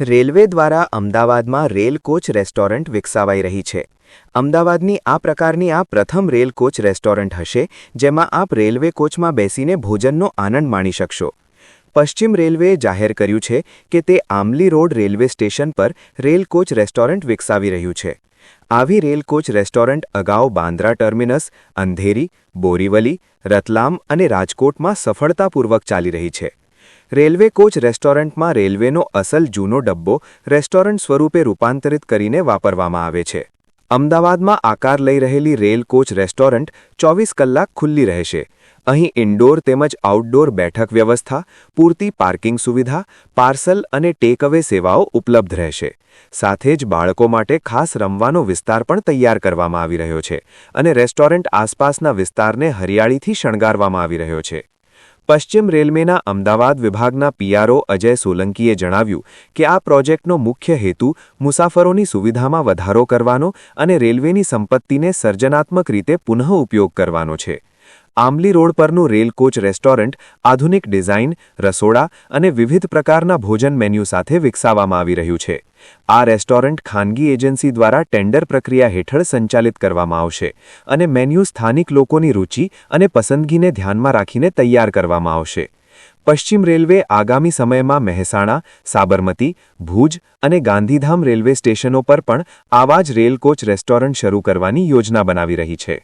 Railway દ્વારા અમદાવાદમાં rail coach restaurant વિકસાવાઈ રહી છે. અમદાવાદની આ પ્રકારની આ પ્રથમ રેલ કોચ રેસ્ટોરન્ટ હશે, જેમાં આપ રેલવે કોચમાં બેસીને ભોજનનો આનંદ માણી શકશો. પશ્ચિમ રેલવેએ જાહેર કર્યું છે કે તે આમલી રોડ રેલવે સ્ટેશન પર રેલ કોચ રેસ્ટોરન્ટ વિકસાવી રહ્યું છે. આવી રેલ કોચ રેસ્ટોરન્ટ અગાઉ બાંદ્રા ટર્મિનસ, અંધેરી, બોરીવલી, રતલામ અને રાજકોટમાં સફળતાપૂર્વક ચાલી રહી છે. રેલવે કોચ રેસ્ટોરન્ટમાં રેલવેનો અસલ જૂનો ડબ્બો રેસ્ટોરન્ટ સ્વરૂપે રૂપાંતરિત કરીને વાપરવામાં આવે છે. અમદાવાદમાં આકાર લઈ રહેલી રેલ કોચ રેસ્ટોરન્ટ 24 કલાક ખુલ્લી રહેશે. અહીં ઇન્ડોર તેમજ આઉટડોર બેઠક વ્યવસ્થા, પૂરતી પાર્કિંગ સુવિધા, પાર્સલ અને ટેક અવે સેવાઓ ઉપલબ્ધ રહેશે. સાથે જ બાળકો માટે ખાસ રમવાનો વિસ્તાર પણ તૈયાર કરવામાં આવી રહ્યો છે અને રેસ્ટોરન્ટ આસપાસના વિસ્તારને હરિયાળીથી શણગારવામાં આવી રહ્યો છે. પશ્ચિમ રેલવેના અમદાવાદ વિભાગના પીઆરઓ અજય સોલંકીએ જણાવ્યું કે આ પ્રોજેક્ટનો મુખ્ય હેતુ મુસાફરોની સુવિધામાં વધારો કરવાનો અને રેલવેની સંપત્તિને સર્જનાત્મક રીતે પુનઃઉપયોગ કરવાનો છે. આમલી રોડ પરનું રેલ કોચ રેસ્ટોરન્ટ આધુનિક ડિઝાઇન, રસોડા અને વિવિધ પ્રકારના ભોજન મેન્યુ સાથે વિકસાવવામાં આવી રહ્યું છે. આ રેસ્ટોરન્ટ ખાનગી એજન્સી દ્વારા ટેન્ડર પ્રક્રિયા હેઠળ સંચાલિત કરવામાં આવશે અને મેન્યુ સ્થાનિક લોકોની રુચિ અને પસંદગીને ધ્યાનમાં રાખીને તૈયાર કરવામાં આવશે. પશ્ચિમ રેલવે આગામી સમયમાં મહેસાણા, સાબરમતી, ભુજ અને ગાંધીધામ રેલવે સ્ટેશનો પર પણ આવા જ રેલ કોચ રેસ્ટોરન્ટ શરૂ કરવાની યોજના બનાવી રહી છે.